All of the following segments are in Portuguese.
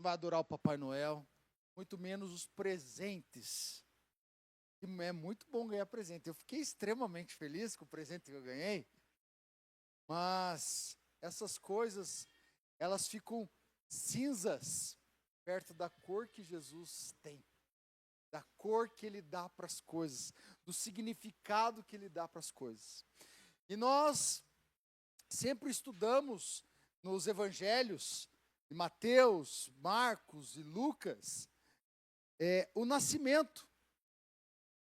vai adorar o Papai Noel, muito menos os presentes. E é muito bom ganhar presente. Eu fiquei extremamente feliz com o presente que eu ganhei, mas essas coisas, elas ficam cinzas perto da cor que Jesus tem, da cor que Ele dá para as coisas, do significado que Ele dá para as coisas. E nós sempre estudamos nos evangelhos de Mateus, Marcos e Lucas, o nascimento,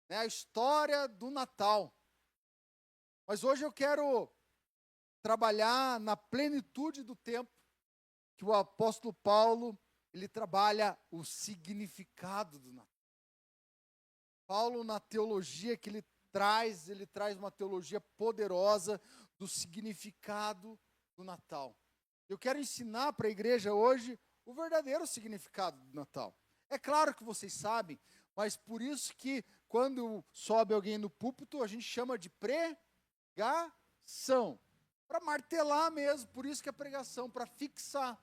né, a história do Natal. Mas hoje eu quero trabalhar na plenitude do tempo, que o apóstolo Paulo, ele trabalha o significado do Natal. Paulo, na teologia que ele traz uma teologia poderosa do significado do Natal. Eu quero ensinar para a igreja hoje o verdadeiro significado do Natal. É claro que vocês sabem, mas por isso que quando sobe alguém no púlpito, a gente chama de pregação. Para martelar mesmo, por isso que é pregação, para fixar.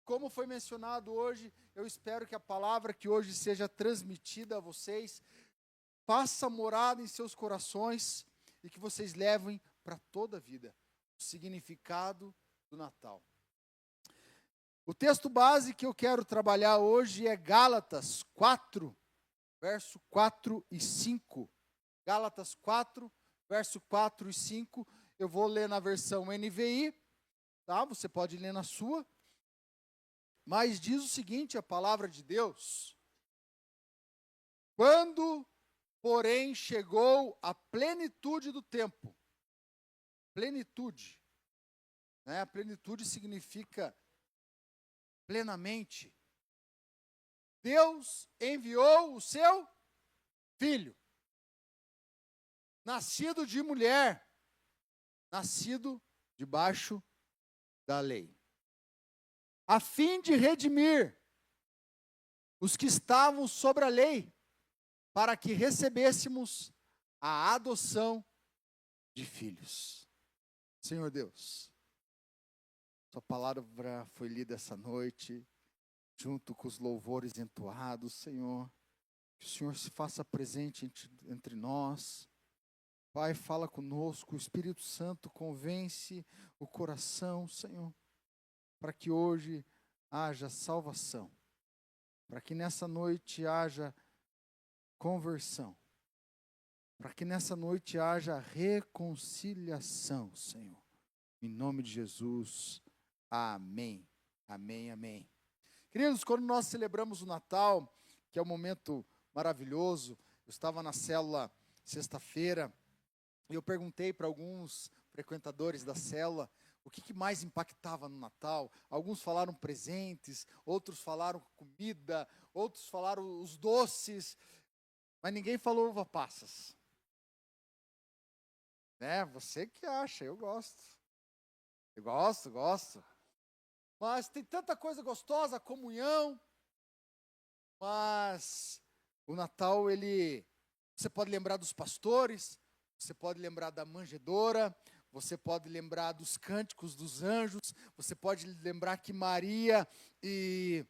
Como foi mencionado hoje, eu espero que a palavra que hoje seja transmitida a vocês faça morada em seus corações e que vocês levem para toda a vida o significado do Natal. O texto base que eu quero trabalhar hoje é Gálatas 4, verso 4 e 5. Gálatas 4, verso 4 e 5. Eu vou ler na versão NVI, tá? Você pode ler na sua. Mas diz o seguinte, a palavra de Deus: quando, porém, chegou a plenitude do tempo, plenitude, né? A plenitude significa plenamente. Deus enviou o seu Filho, nascido de mulher, nascido debaixo da lei, a fim de redimir os que estavam sobre a lei, para que recebêssemos a adoção de filhos. Senhor Deus, sua palavra foi lida essa noite, junto com os louvores entoados, Senhor. Que o Senhor se faça presente entre nós. Pai, fala conosco, o Espírito Santo convence o coração, Senhor, para que hoje haja salvação, para que nessa noite haja conversão, para que nessa noite haja reconciliação, Senhor. Em nome de Jesus, amém, amém, amém. Queridos, quando nós celebramos o Natal, que é um momento maravilhoso, eu estava na célula sexta-feira, e eu perguntei para alguns frequentadores da célula o que mais impactava no Natal. Alguns falaram presentes, outros falaram comida, outros falaram os doces, mas ninguém falou uva passas. Né? Você que acha, eu gosto. Eu gosto. Mas tem tanta coisa gostosa, a comunhão, mas o Natal, você pode lembrar dos pastores, você pode lembrar da manjedoura, você pode lembrar dos cânticos dos anjos, você pode lembrar que Maria e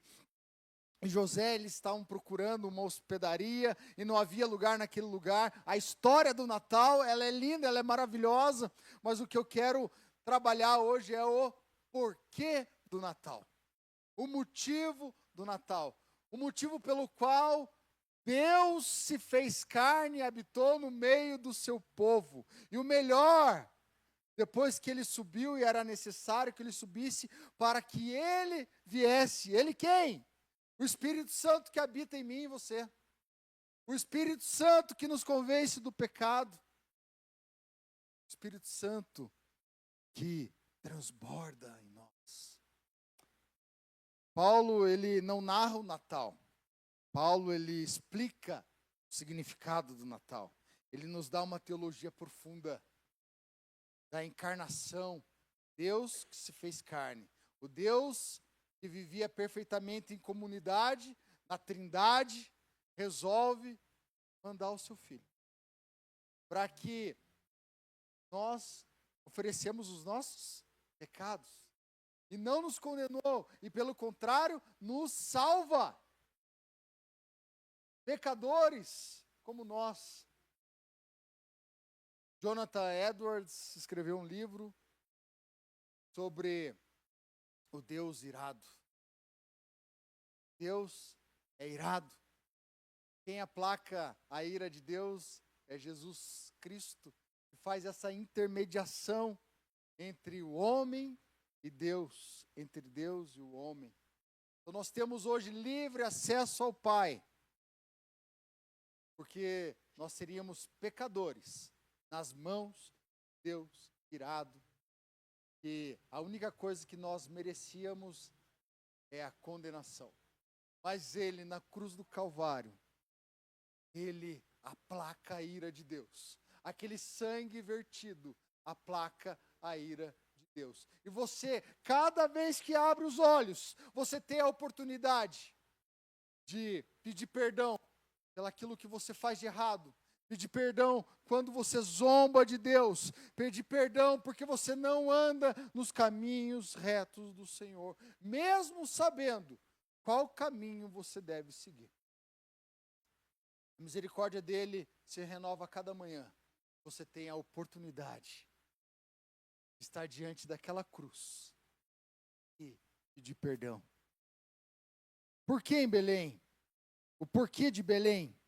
José, eles estavam procurando uma hospedaria e não havia lugar naquele lugar. A história do Natal, ela é linda, ela é maravilhosa, mas o que eu quero trabalhar hoje é o porquê do Natal. O motivo do Natal. O motivo pelo qual Deus se fez carne e habitou no meio do seu povo. E o melhor, depois que ele subiu e era necessário que ele subisse para que ele viesse. Ele quem? O Espírito Santo que habita em mim e você. O Espírito Santo que nos convence do pecado. O Espírito Santo que transborda em nós. Paulo, ele não narra o Natal. Paulo, ele explica o significado do Natal. Ele nos dá uma teologia profunda da encarnação. Deus que se fez carne. O Deus que vivia perfeitamente em comunidade, na Trindade, resolve mandar o seu Filho. Para que nós oferecemos os nossos pecados. e não nos condenou, e pelo contrário, nos salva. Pecadores como nós. Jonathan Edwards escreveu um livro sobre o Deus irado. Deus é irado. Quem aplaca a ira de Deus é Jesus Cristo, que faz essa intermediação entre o homem e Deus, entre Deus e o homem. Então nós temos hoje livre acesso ao Pai, porque nós seríamos pecadores nas mãos de Deus irado, e a única coisa que nós merecíamos é a condenação. Mas ele, na cruz do Calvário, ele aplaca a ira de Deus. Aquele sangue vertido aplaca a ira de Deus. E você, cada vez que abre os olhos, você tem a oportunidade de pedir perdão pelaquilo que você faz de errado. Pedir perdão quando você zomba de Deus. Pedir perdão porque você não anda nos caminhos retos do Senhor, mesmo sabendo qual caminho você deve seguir. A misericórdia dele se renova a cada manhã. Você tem a oportunidade de estar diante daquela cruz e pedir perdão. Por que em Belém? O porquê de Belém?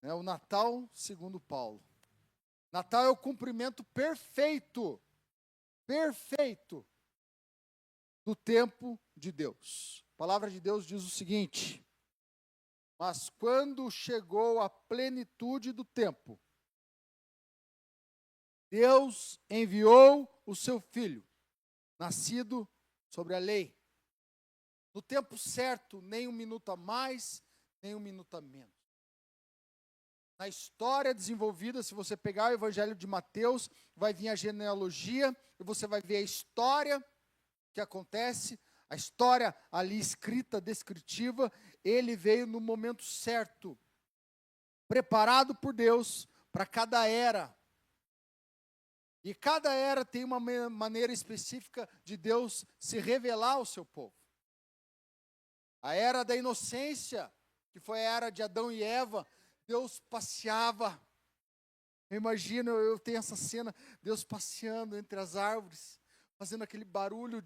É o Natal, segundo Paulo. Natal é o cumprimento perfeito do tempo de Deus. A palavra de Deus diz o seguinte: mas quando chegou a plenitude do tempo, Deus enviou o seu Filho, nascido sobre a lei. No tempo certo, nem um minuto a mais, nem um minuto a menos. Na história desenvolvida, se você pegar o Evangelho de Mateus, vai vir a genealogia, e você vai ver a história que acontece, a história ali escrita, descritiva. Ele veio no momento certo, preparado por Deus para cada era. E cada era tem uma maneira específica de Deus se revelar ao seu povo. A era da inocência, que foi a era de Adão e Eva, Deus passeava. Eu imagino, eu tenho essa cena, Deus passeando entre as árvores, fazendo aquele barulho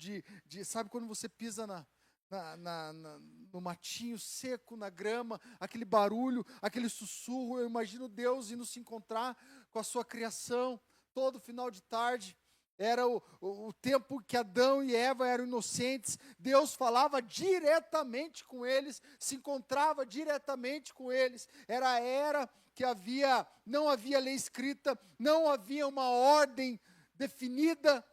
sabe quando você pisa no matinho seco, na grama, aquele barulho, aquele sussurro. Eu imagino Deus indo se encontrar com a sua criação, todo final de tarde. Era o tempo que Adão e Eva eram inocentes. Deus falava diretamente com eles, se encontrava diretamente com eles. Era a era que não havia lei escrita, não havia uma ordem definida,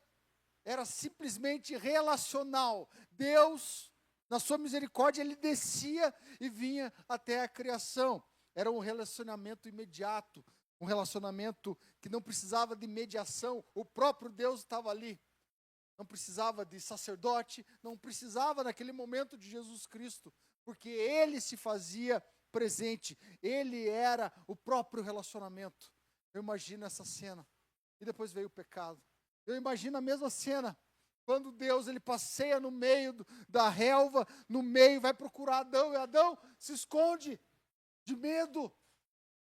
era simplesmente relacional. Deus, na sua misericórdia, ele descia e vinha até a criação. Era um relacionamento imediato, um relacionamento que não precisava de mediação. O próprio Deus estava ali. Não precisava de sacerdote, não precisava naquele momento de Jesus Cristo, porque ele se fazia presente. Ele era o próprio relacionamento. Eu imagino essa cena. E depois veio o pecado. Eu imagino a mesma cena, quando Deus ele passeia no meio da relva, no meio, vai procurar Adão, e Adão se esconde de medo,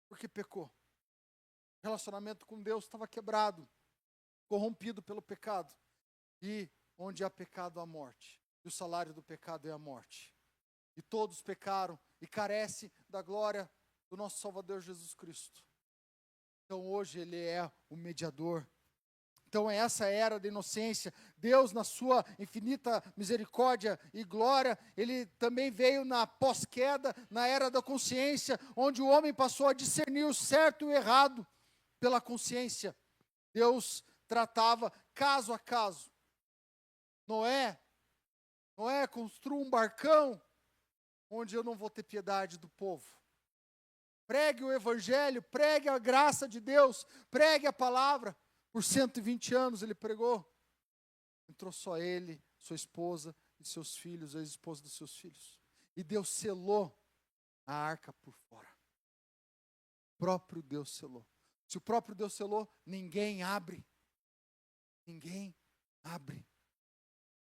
porque pecou. O relacionamento com Deus estava quebrado, corrompido pelo pecado. E onde há pecado, há morte. E o salário do pecado é a morte. E todos pecaram e carecem da glória do nosso Salvador Jesus Cristo. Então hoje ele é o mediador. Então é essa era da inocência. Deus, na sua infinita misericórdia e glória, ele também veio na pós-queda, na era da consciência, onde o homem passou a discernir o certo e o errado pela consciência. Deus tratava caso a caso. Noé, construa um barcão onde eu não vou ter piedade do povo. Pregue o evangelho, pregue a graça de Deus, pregue a palavra. Por 120 anos ele pregou. Entrou só ele, sua esposa e seus filhos, a ex-esposa dos seus filhos. E Deus selou a arca por fora. O próprio Deus selou. Se o próprio Deus selou, ninguém abre. Ninguém abre.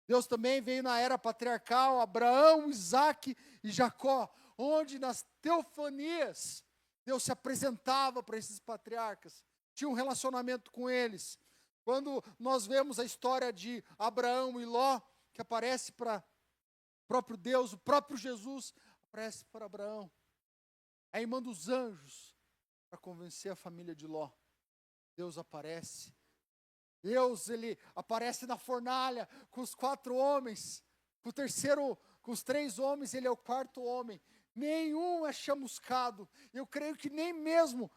Deus também veio na era patriarcal, Abraão, Isaque e Jacó, onde nas teofanias Deus se apresentava para esses patriarcas, tinha um relacionamento com eles. Quando nós vemos a história de Abraão e Ló, que aparece para o próprio Deus, o próprio Jesus aparece para Abraão. Aí manda os anjos para convencer a família de Ló. Deus aparece. Deus, ele aparece na fornalha com os 4 homens. Com os 3 homens, ele é o 4º homem. Nenhum é chamuscado. Eu creio que nem mesmo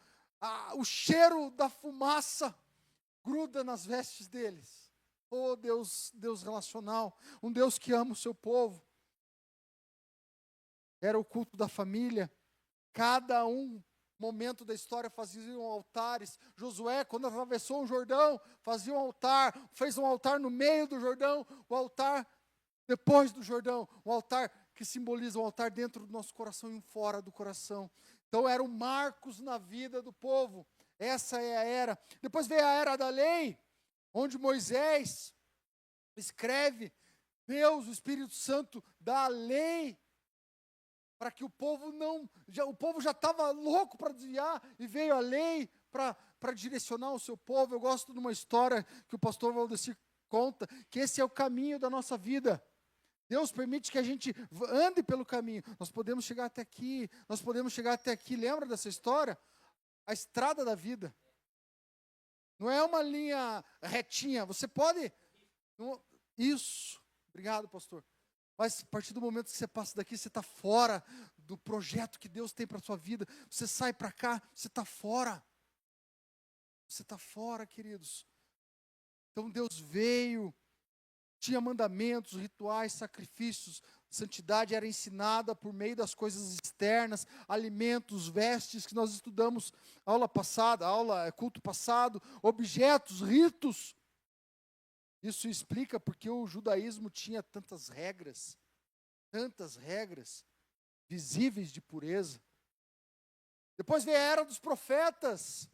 o cheiro da fumaça gruda nas vestes deles. Oh, Deus relacional, um Deus que ama o seu povo. Era o culto da família. Cada momento da história faziam altares. Josué, quando atravessou o Jordão, fazia um altar, fez um altar no meio do Jordão, o altar depois do Jordão, um altar que simboliza um altar dentro do nosso coração e um fora do coração. Então eram marcos na vida do povo. Essa é a era. Depois veio a era da lei, onde Moisés escreve, Deus, o Espírito Santo, dá a lei, para que o povo o povo já estava louco para desviar, e veio a lei para direcionar o seu povo. Eu gosto de uma história que o pastor Valdecir conta, que esse é o caminho da nossa vida. Deus permite que a gente ande pelo caminho. Nós podemos chegar até aqui, nós podemos chegar até aqui. Lembra dessa história? A estrada da vida. Não é uma linha retinha. Você pode... Isso. Obrigado, pastor. Mas a partir do momento que você passa daqui, você está fora do projeto que Deus tem para a sua vida. Você sai para cá, você está fora. Você está fora, queridos. Então Deus veio, tinha mandamentos, rituais, sacrifícios. Santidade era ensinada por meio das coisas externas, alimentos, vestes, que nós estudamos culto passado, objetos, ritos. Isso explica porque o judaísmo tinha tantas regras visíveis de pureza. Depois veio a era dos profetas,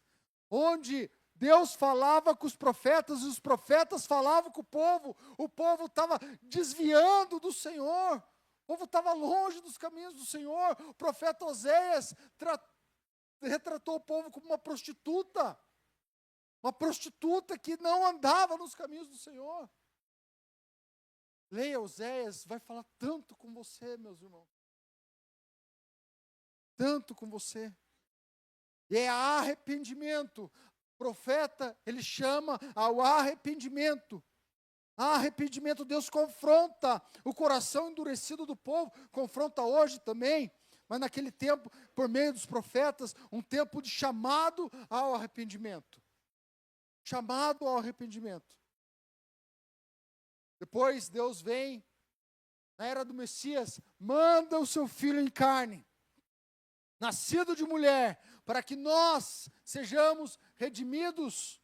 onde Deus falava com os profetas e os profetas falavam com o povo estava desviando do Senhor, o povo estava longe dos caminhos do Senhor. O profeta Oséias retratou o povo como uma prostituta que não andava nos caminhos do Senhor. Leia Oséias, vai falar tanto com você, meus irmãos. Tanto com você. E é arrependimento. O profeta, ele chama ao arrependimento. Arrependimento, Deus confronta o coração endurecido do povo, confronta hoje também, mas naquele tempo, por meio dos profetas, um tempo de chamado ao arrependimento. Chamado ao arrependimento. Depois Deus vem, na era do Messias, manda o seu filho em carne, nascido de mulher, para que nós sejamos redimidos.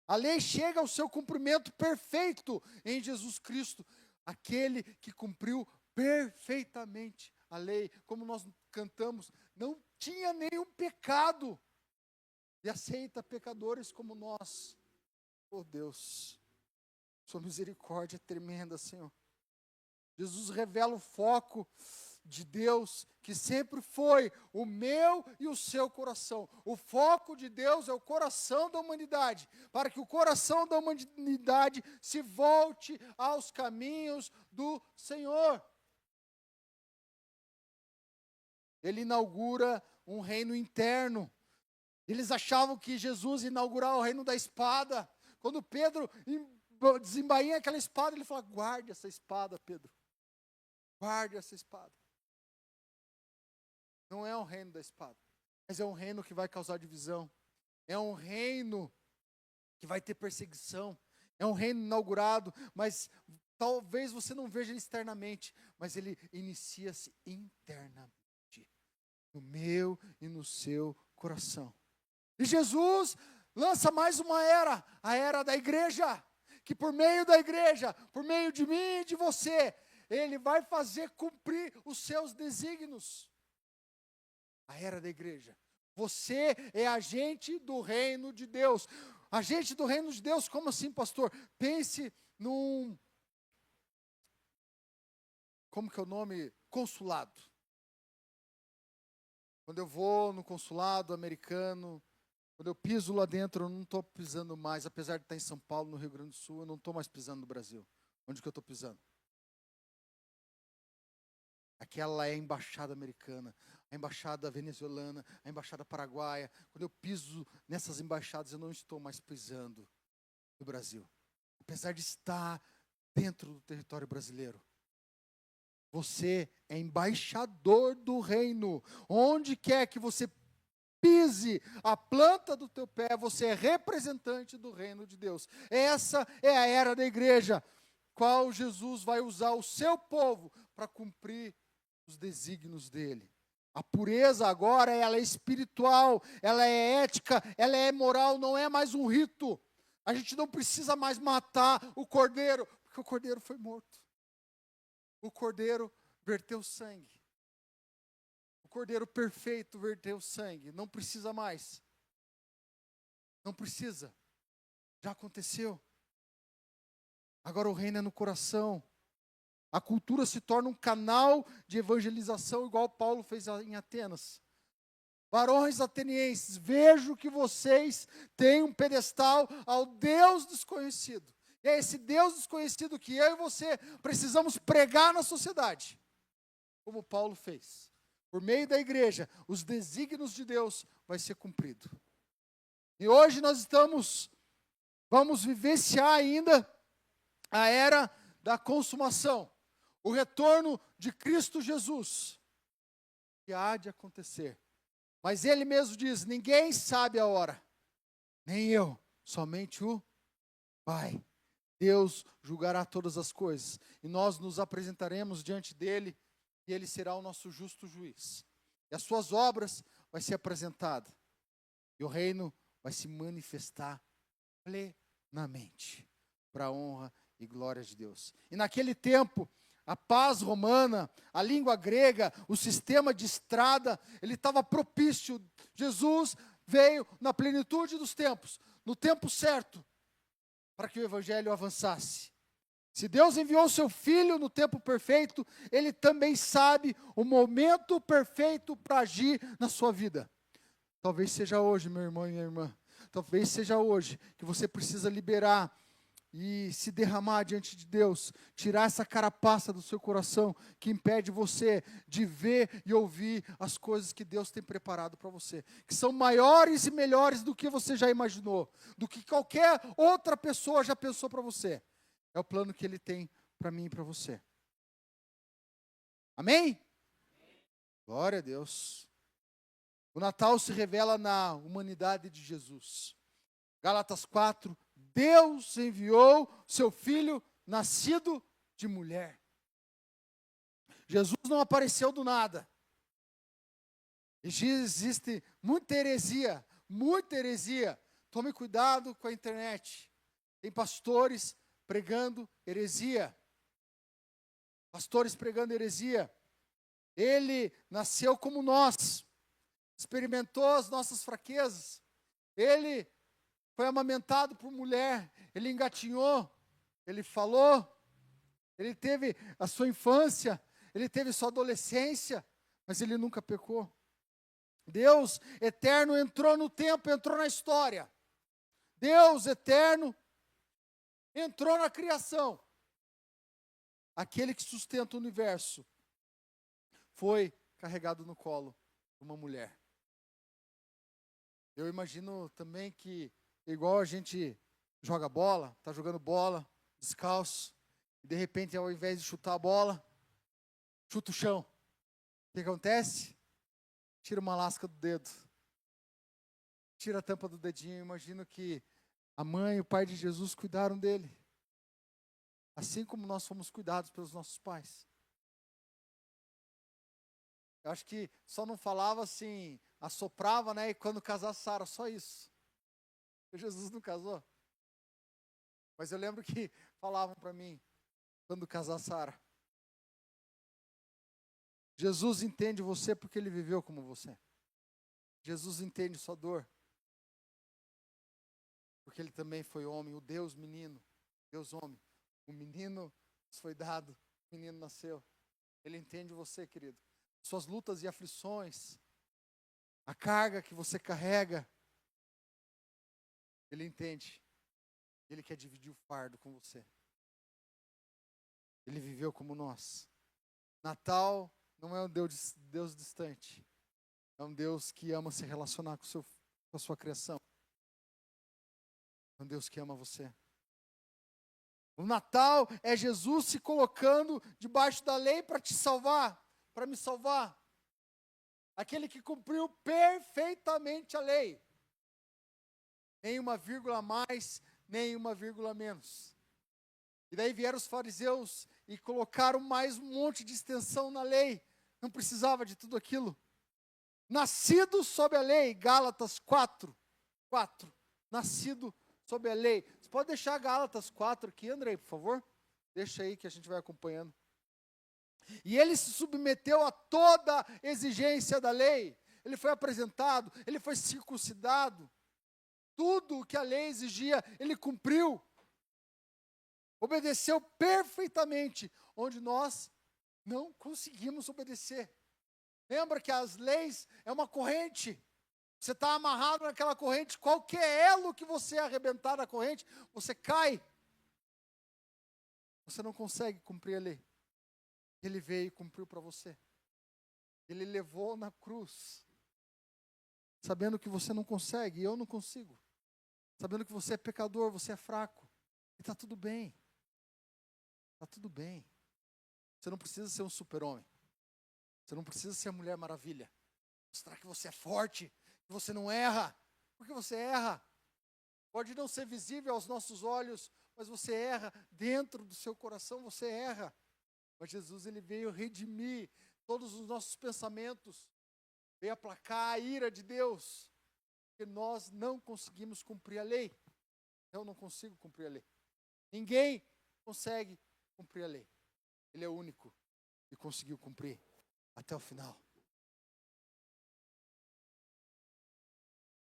A lei chega ao seu cumprimento perfeito em Jesus Cristo, aquele que cumpriu perfeitamente a lei, como nós cantamos, não tinha nenhum pecado, e aceita pecadores como nós. Oh Deus, sua misericórdia é tremenda, Senhor. Jesus revela o foco de Deus, que sempre foi o meu e o seu coração. O foco de Deus é o coração da humanidade, para que o coração da humanidade se volte aos caminhos do Senhor. Ele inaugura um reino interno. Eles achavam que Jesus ia inaugurar o reino da espada. Quando Pedro desembainha aquela espada, ele fala: guarde essa espada, Pedro. Guarde essa espada. Não é um reino da espada, mas é um reino que vai causar divisão. É um reino que vai ter perseguição. É um reino inaugurado, mas talvez você não veja ele externamente, mas ele inicia-se internamente, no meu e no seu coração. E Jesus lança mais uma era, a era da igreja, que por meio da igreja, por meio de mim e de você, ele vai fazer cumprir os seus desígnios. A era da igreja. Você é agente do reino de Deus. Agente do reino de Deus, como assim, pastor? Pense num, como que é o nome? Consulado. Quando eu vou no consulado americano, quando eu piso lá dentro, eu não estou pisando mais, apesar de estar em São Paulo, no Rio Grande do Sul, eu não estou mais pisando no Brasil. Onde que eu estou pisando? Aquela é a embaixada americana, a embaixada venezuelana, a embaixada paraguaia. Quando eu piso nessas embaixadas, eu não estou mais pisando no Brasil. Apesar de estar dentro do território brasileiro. Você é embaixador do reino. Onde quer que você pise a planta do teu pé, você é representante do reino de Deus. Essa é a era da igreja, qual Jesus vai usar o seu povo para cumprir os desígnios dele. A pureza agora, ela é espiritual, ela é ética, ela é moral, não é mais um rito. A gente não precisa mais matar o cordeiro, porque o cordeiro foi morto. O cordeiro verteu sangue. O cordeiro perfeito verteu sangue. Não precisa mais. Não precisa. Já aconteceu. Agora o reino é no coração. A cultura se torna um canal de evangelização, igual Paulo fez em Atenas. Varões atenienses, vejo que vocês têm um pedestal ao Deus desconhecido. E é esse Deus desconhecido que eu e você precisamos pregar na sociedade. Como Paulo fez. Por meio da igreja, os desígnios de Deus vai ser cumprido. E hoje nós vamos vivenciar ainda a era da consumação. O retorno de Cristo Jesus, que há de acontecer. Mas ele mesmo diz, ninguém sabe a hora, nem eu, somente o Pai. Deus julgará todas as coisas, e nós nos apresentaremos diante dele, e ele será o nosso justo juiz. E as suas obras vai ser apresentada, e o reino vai se manifestar plenamente, para a honra e glória de Deus. E naquele tempo, a paz romana, a língua grega, o sistema de estrada, ele estava propício. Jesus veio na plenitude dos tempos, no tempo certo, para que o evangelho avançasse. Se Deus enviou seu Filho no tempo perfeito, Ele também sabe o momento perfeito para agir na sua vida. Talvez seja hoje, meu irmão e minha irmã, talvez seja hoje que você precisa liberar e se derramar diante de Deus, tirar essa carapaça do seu coração que impede você de ver e ouvir as coisas que Deus tem preparado para você, que são maiores e melhores do que você já imaginou, do que qualquer outra pessoa já pensou para você. É o plano que Ele tem para mim e para você. Amém? Glória a Deus. O Natal se revela na humanidade de Jesus. Gálatas 4, Deus enviou seu Filho nascido de mulher. Jesus não apareceu do nada. Existe muita heresia, muita heresia. Tome cuidado com a internet. Tem pastores pregando heresia. Pastores pregando heresia. Ele nasceu como nós. Experimentou as nossas fraquezas. Ele foi amamentado por mulher, ele engatinhou, ele falou, ele teve a sua infância, ele teve sua adolescência, mas ele nunca pecou. Deus eterno entrou no tempo, entrou na história. Deus eterno entrou na criação. Aquele que sustenta o universo foi carregado no colo de uma mulher. Eu imagino também que igual a gente joga bola, está jogando bola, descalço, e de repente ao invés de chutar a bola, chuta o chão. O que acontece? Tira uma lasca do dedo. Tira a tampa do dedinho. Eu imagino que a mãe e o pai de Jesus cuidaram dele. Assim como nós fomos cuidados pelos nossos pais. Eu acho que só não falava assim, assoprava, né? E quando casar Sara, só isso. Jesus não casou. Mas eu lembro que falavam para mim, quando casar Sara. Jesus entende você porque Ele viveu como você. Jesus entende sua dor. Porque Ele também foi homem, o Deus menino, Deus homem. O menino nos foi dado, o menino nasceu. Ele entende você, querido. Suas lutas e aflições, a carga que você carrega, Ele entende. Ele quer dividir o fardo com você. Ele viveu como nós. Natal não é um Deus distante. É um Deus que ama se relacionar com a sua criação. É um Deus que ama você. O Natal é Jesus se colocando debaixo da lei para te salvar, para me salvar. Aquele que cumpriu perfeitamente a lei. Nem uma vírgula a mais, nem uma vírgula a menos. E daí vieram os fariseus e colocaram mais um monte de extensão na lei. Não precisava de tudo aquilo. Nascido sob a lei, Gálatas 4. Nascido sob a lei. Você pode deixar Gálatas 4 aqui, Andrei, por favor? Deixa aí que a gente vai acompanhando. E ele se submeteu a toda exigência da lei. Ele foi apresentado, ele foi circuncidado. Tudo o que a lei exigia, ele cumpriu. Obedeceu perfeitamente, onde nós não conseguimos obedecer. Lembra que as leis é uma corrente. Você está amarrado naquela corrente, qualquer elo que você arrebentar na corrente, você cai. Você não consegue cumprir a lei. Ele veio e cumpriu para você. Ele levou na cruz. Sabendo que você não consegue, e eu não consigo. Sabendo que você é pecador, você é fraco. E está tudo bem. Está tudo bem. Você não precisa ser um super-homem. Você não precisa ser a Mulher Maravilha. Mostrar que você é forte, que você não erra. Porque você erra. Pode não ser visível aos nossos olhos, mas você erra. Dentro do seu coração você erra. Mas Jesus, ele veio redimir todos os nossos pensamentos. Veio aplacar a ira de Deus. Porque nós não conseguimos cumprir a lei. Eu não consigo cumprir a lei. Ninguém consegue cumprir a lei. Ele é o único que conseguiu cumprir até o final.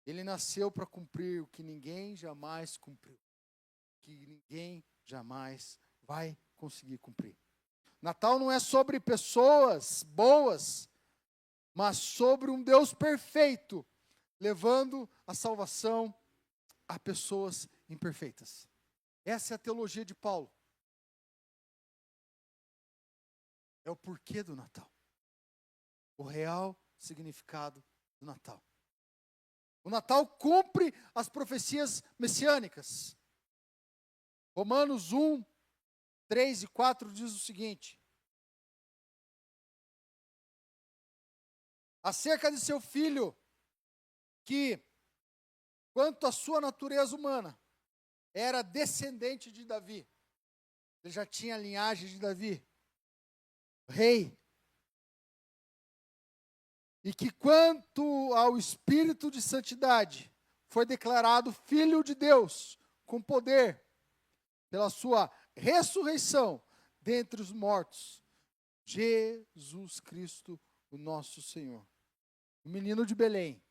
Ele nasceu para cumprir o que ninguém jamais cumpriu. Que ninguém jamais vai conseguir cumprir. Natal não é sobre pessoas boas, mas sobre um Deus perfeito, levando a salvação a pessoas imperfeitas. Essa é a teologia de Paulo. É o porquê do Natal. O real significado do Natal. O Natal cumpre as profecias messiânicas. Romanos 1, 3 e 4 diz o seguinte: acerca de seu filho, que, quanto à sua natureza humana, era descendente de Davi. Ele já tinha a linhagem de Davi, rei. E que, quanto ao Espírito de santidade, foi declarado Filho de Deus, com poder, pela sua ressurreição dentre os mortos, Jesus Cristo, o nosso Senhor. O menino de Belém,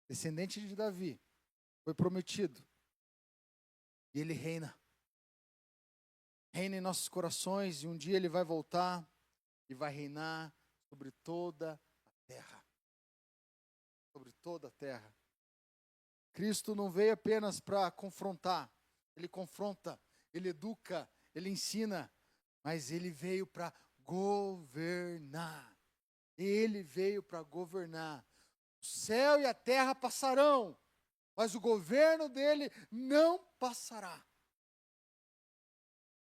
descendente de Davi, foi prometido. E ele reina. Reina em nossos corações, e um dia ele vai voltar e vai reinar sobre toda a terra. Sobre toda a terra. Cristo não veio apenas para confrontar. Ele confronta, ele educa, ele ensina. Mas ele veio para governar. Ele veio para governar. O céu e a terra passarão, mas o governo dele não passará.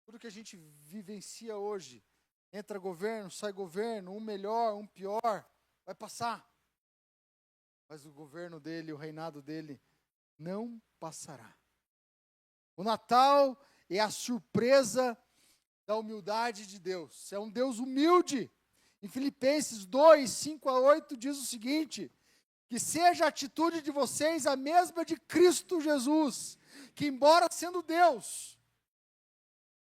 Tudo que a gente vivencia hoje, entra governo, sai governo, um melhor, um pior, vai passar. Mas o governo dele, o reinado dele, não passará. O Natal é a surpresa da humildade de Deus. É um Deus humilde. Em Filipenses 2, 5 a 8 diz o seguinte: que seja a atitude de vocês a mesma de Cristo Jesus, que embora sendo Deus,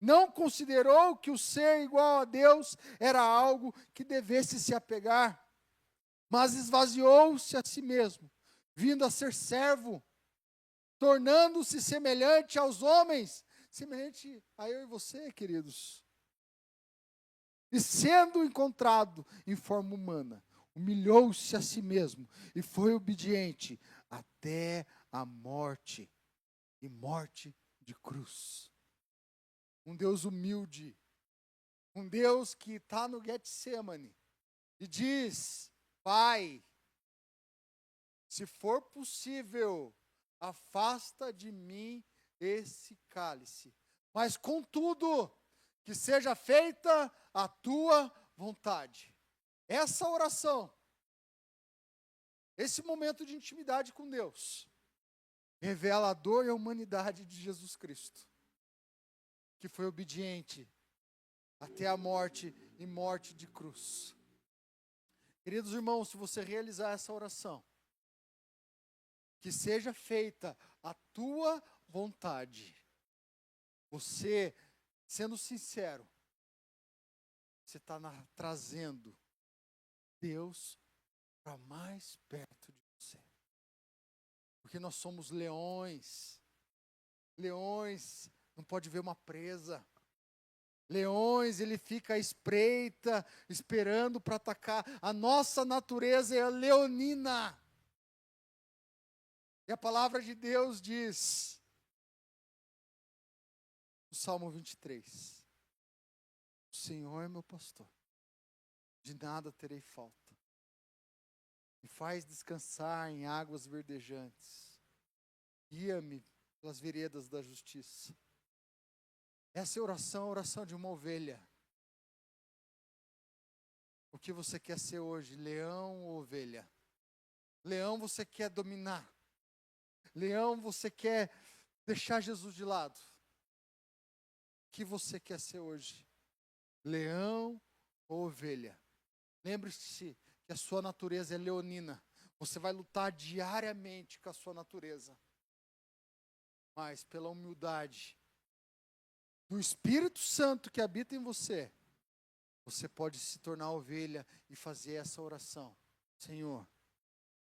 não considerou que o ser igual a Deus era algo que devesse se apegar, mas esvaziou-se a si mesmo, vindo a ser servo, tornando-se semelhante aos homens, semelhante a eu e você, queridos. E sendo encontrado em forma humana, humilhou-se a si mesmo e foi obediente até a morte, e morte de cruz. Um Deus humilde, um Deus que está no Getsemane e diz: Pai, se for possível, afasta de mim esse cálice, mas contudo, que seja feita a tua vontade. Essa oração, esse momento de intimidade com Deus, revela a dor e a humanidade de Jesus Cristo, que foi obediente até a morte e morte de cruz. Queridos irmãos, se você realizar essa oração, que seja feita a tua vontade, você, sendo sincero, você está trazendo Deus para mais perto de você. Porque nós somos leões. Leões não pode ver uma presa. Leões, ele fica à espreita, esperando para atacar. A nossa natureza é a leonina. E a palavra de Deus diz, no Salmo 23, o Senhor é meu pastor, de nada terei falta. Me faz descansar em águas verdejantes. Guia-me pelas veredas da justiça. Essa oração é a oração de uma ovelha. O que você quer ser hoje? Leão ou ovelha? Leão você quer dominar. Leão você quer deixar Jesus de lado. O que você quer ser hoje? Leão ou ovelha? Lembre-se que a sua natureza é leonina. Você vai lutar diariamente com a sua natureza. Mas pela humildade do Espírito Santo que habita em você, você pode se tornar ovelha e fazer essa oração. Senhor,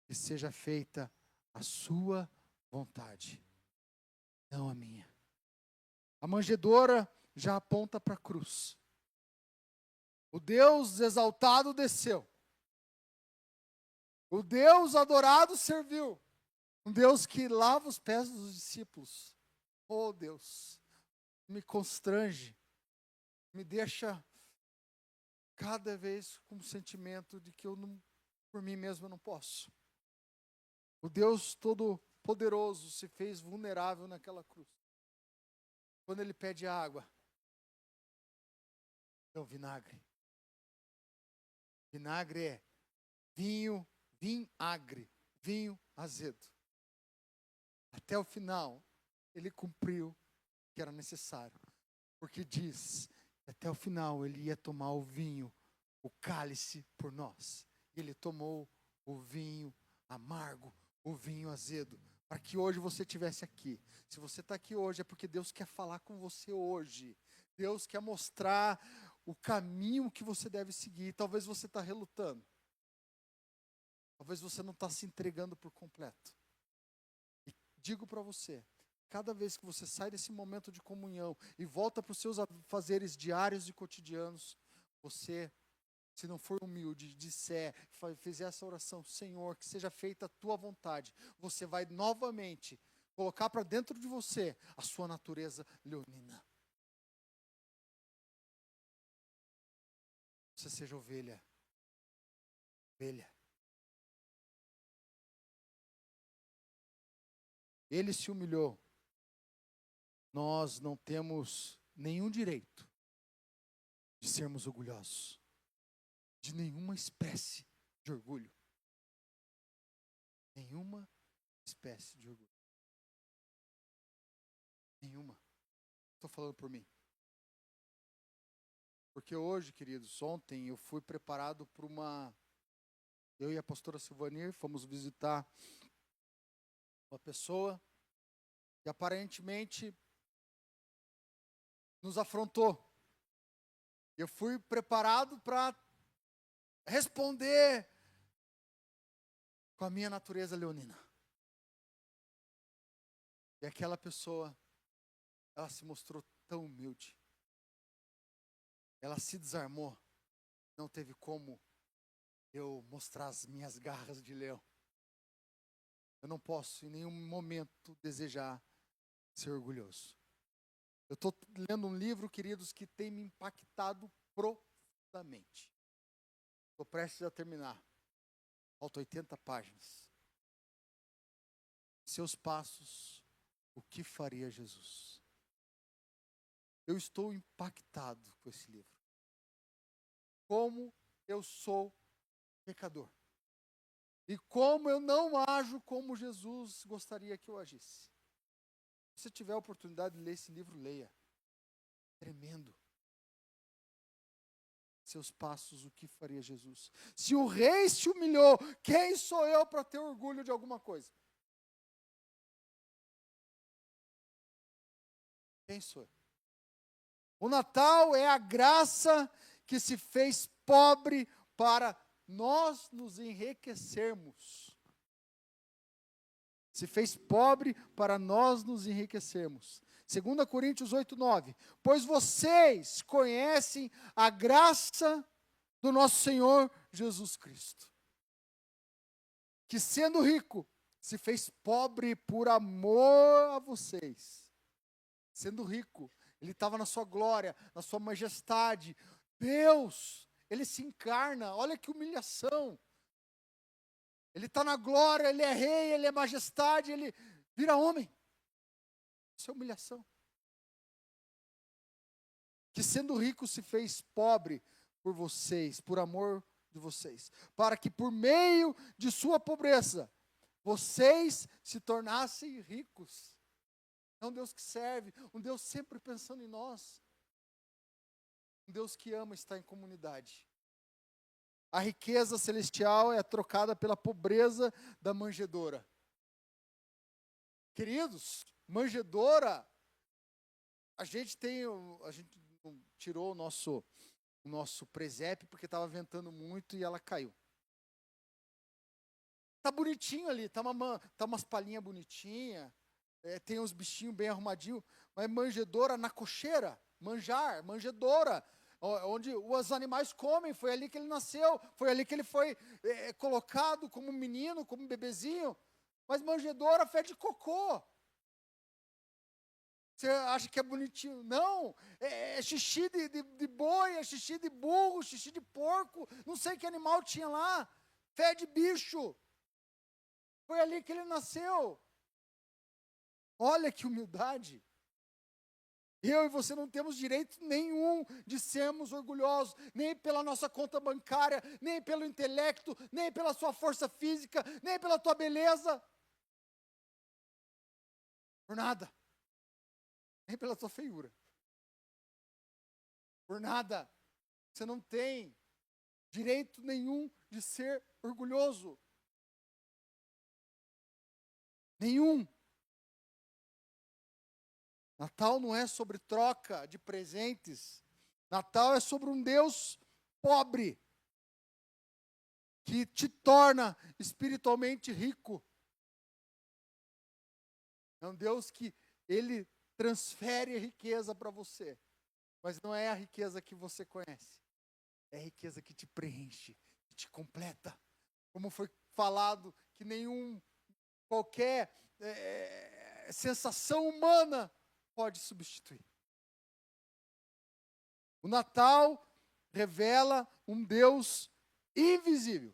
que seja feita a sua vontade, não a minha. A manjedoura já aponta para a cruz. O Deus exaltado desceu. O Deus adorado serviu. Um Deus que lava os pés dos discípulos. Oh Deus, me constrange, me deixa cada vez com o sentimento de que eu não, por mim mesmo eu não posso. O Deus todo-poderoso se fez vulnerável naquela cruz. Quando ele pede água, é o vinagre. Vinagre é vinagre, vinho azedo. Até o final, ele cumpriu o que era necessário. Porque diz, até o final ele ia tomar o vinho, o cálice por nós. E ele tomou o vinho amargo, o vinho azedo, para que hoje você estivesse aqui. Se você está aqui hoje é porque Deus quer falar com você hoje. Deus quer mostrar o caminho que você deve seguir. Talvez você está relutando. Talvez você não está se entregando por completo. E digo para você, cada vez que você sai desse momento de comunhão e volta para os seus afazeres diários e cotidianos, você, se não for humilde, disser, fizer essa oração, Senhor, que seja feita a tua vontade, você vai novamente colocar para dentro de você a sua natureza leonina. Você seja ovelha. Ovelha. Ele se humilhou. Nós não temos nenhum direito de sermos orgulhosos. De nenhuma espécie de orgulho. Nenhuma espécie de orgulho. Nenhuma. Estou falando por mim. Porque hoje, queridos, ontem eu fui preparado para eu e a pastora Silvanir fomos visitar uma pessoa que aparentemente nos afrontou. Eu fui preparado para responder com a minha natureza leonina. E aquela pessoa ela se mostrou tão humilde. Ela se desarmou. Não teve como eu mostrar as minhas garras de leão. Eu não posso em nenhum momento desejar ser orgulhoso. Eu estou lendo um livro, queridos, que tem me impactado profundamente. Estou prestes a terminar. Faltam 80 páginas. Seus passos, o que faria Jesus? Eu estou impactado com esse livro. Como eu sou pecador. E como eu não ajo como Jesus gostaria que eu agisse. Se você tiver a oportunidade de ler esse livro, leia. Tremendo. Seus passos, o que faria Jesus? Se o rei se humilhou, quem sou eu para ter orgulho de alguma coisa? Quem sou eu? O Natal é a graça que se fez pobre para nós nos enriquecermos. Se fez pobre para nós nos enriquecermos. 2 Coríntios 8:9. Pois vocês conhecem a graça do nosso Senhor Jesus Cristo, que sendo rico, se fez pobre por amor a vocês. Sendo rico, ele estava na sua glória, na sua majestade. Deus, ele se encarna, olha que humilhação. Ele está na glória, ele é rei, ele é majestade, ele vira homem. Isso é humilhação. Que sendo rico se fez pobre por vocês, por amor de vocês, para que por meio de sua pobreza, vocês se tornassem ricos. É um Deus que serve, um Deus sempre pensando em nós. Um Deus que ama estar em comunidade. A riqueza celestial é trocada pela pobreza da manjedoura. Queridos, manjedoura, a gente tirou o nosso presépio porque estava ventando muito e ela caiu. Tá bonitinho ali, tá umas palhinhas bonitinhas, tem uns bichinhos bem arrumadinhos, mas manjedoura na cocheira, manjedoura, onde os animais comem, foi ali que ele nasceu, foi ali que ele foi colocado como menino, como bebezinho, mas manjedoura fede cocô. Você acha que é bonitinho? Não, é xixi de boi, é xixi de burro, xixi de porco, não sei que animal tinha lá, fede bicho. Foi ali que ele nasceu. Olha que humildade. Eu e você não temos direito nenhum de sermos orgulhosos, nem pela nossa conta bancária, nem pelo intelecto, nem pela sua força física, nem pela tua beleza. Por nada. Nem pela tua feiura. Por nada. Você não tem direito nenhum de ser orgulhoso. Nenhum. Natal não é sobre troca de presentes. Natal é sobre um Deus pobre, que te torna espiritualmente rico. É um Deus que ele transfere a riqueza para você, mas não é a riqueza que você conhece. É a riqueza que te preenche, que te completa. Como foi falado, que qualquer sensação humana pode substituir. O Natal revela um Deus invisível.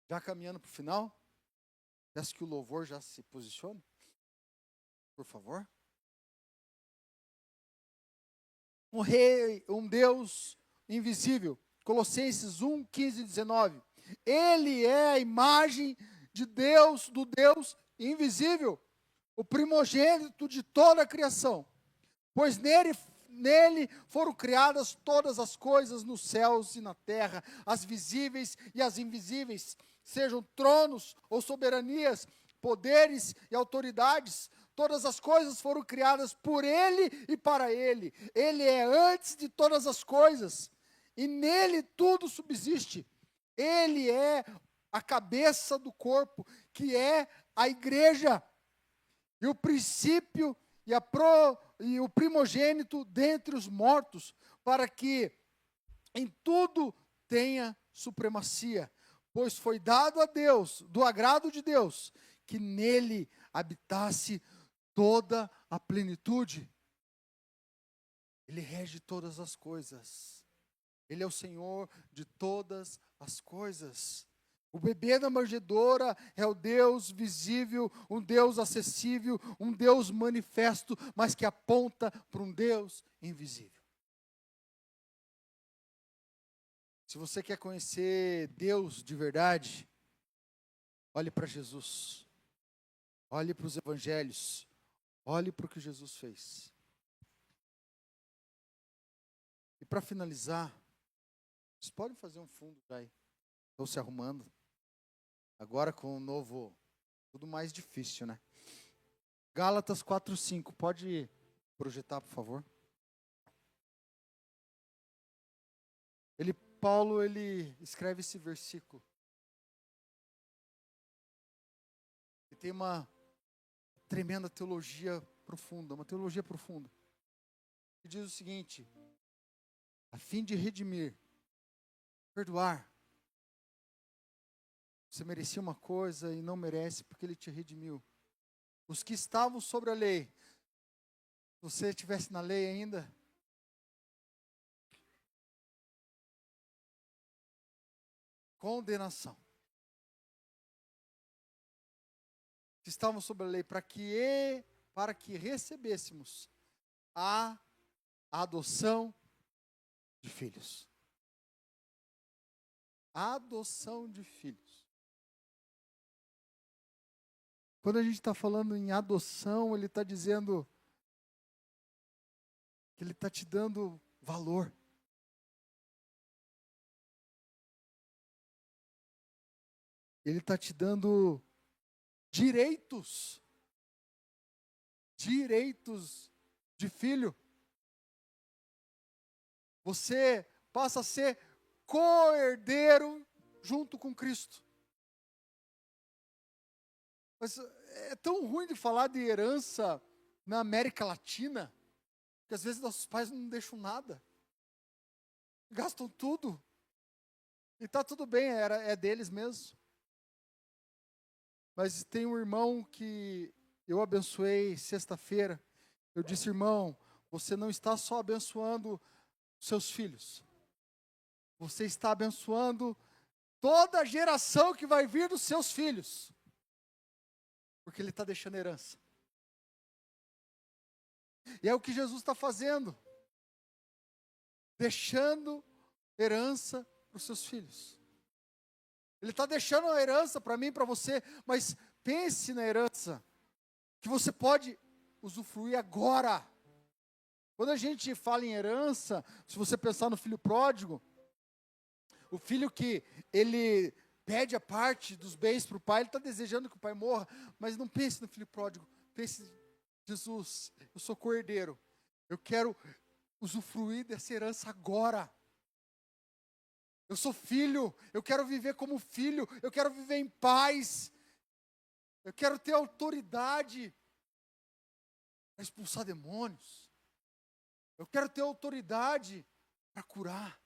Já caminhando para o final, peço que o louvor já se posicione, por favor. Um Deus invisível. Colossenses 1, 15 e 19. Ele é a imagem de Deus, do Deus invisível, o primogênito de toda a criação, pois nele foram criadas todas as coisas nos céus e na terra, as visíveis e as invisíveis, sejam tronos ou soberanias, poderes e autoridades. Todas as coisas foram criadas por ele e para ele. Ele é antes de todas as coisas e nele tudo subsiste. Ele é a cabeça do corpo, que é a igreja. E o princípio e o primogênito dentre os mortos, para que em tudo tenha supremacia, pois foi dado a Deus, do agrado de Deus, que nele habitasse toda a plenitude. Ele rege todas as coisas. Ele é o Senhor de todas as coisas. O bebê da manjedoura é o Deus visível, um Deus acessível, um Deus manifesto, mas que aponta para um Deus invisível. Se você quer conhecer Deus de verdade, olhe para Jesus. Olhe para os evangelhos. Olhe para o que Jesus fez. E para finalizar, vocês podem fazer um fundo já aí. Estou se arrumando. Agora com o novo, tudo mais difícil, né? Gálatas 4:5, pode projetar, por favor? Paulo, ele escreve esse versículo. E tem uma tremenda teologia profunda, uma teologia profunda. Que diz o seguinte: a fim de redimir, perdoar. Você merecia uma coisa e não merece porque ele te redimiu. Os que estavam sobre a lei, se você estivesse na lei ainda, condenação. Que estavam sobre a lei para que recebêssemos a adoção de filhos. A adoção de filhos. Quando a gente está falando em adoção, ele está dizendo que ele está te dando valor. Ele está te dando direitos. Direitos de filho. Você passa a ser co-herdeiro junto com Cristo. Mas é tão ruim de falar de herança na América Latina, que às vezes nossos pais não deixam nada. Gastam tudo. E está tudo bem, é deles mesmo. Mas tem um irmão que eu abençoei sexta-feira. Eu disse: irmão, você não está só abençoando seus filhos. Você está abençoando toda a geração que vai vir dos seus filhos. Porque ele está deixando herança. E é o que Jesus está fazendo. Deixando herança para os seus filhos. Ele está deixando a herança para mim e para você, mas pense na herança que você pode usufruir agora. Quando a gente fala em herança, se você pensar no filho pródigo, o filho que ele pede a parte dos bens para o pai, ele está desejando que o pai morra, mas não pense no filho pródigo, pense: Jesus, eu sou co-herdeiro, eu quero usufruir dessa herança agora. Eu sou filho, eu quero viver como filho, eu quero viver em paz, eu quero ter autoridade para expulsar demônios, eu quero ter autoridade para curar.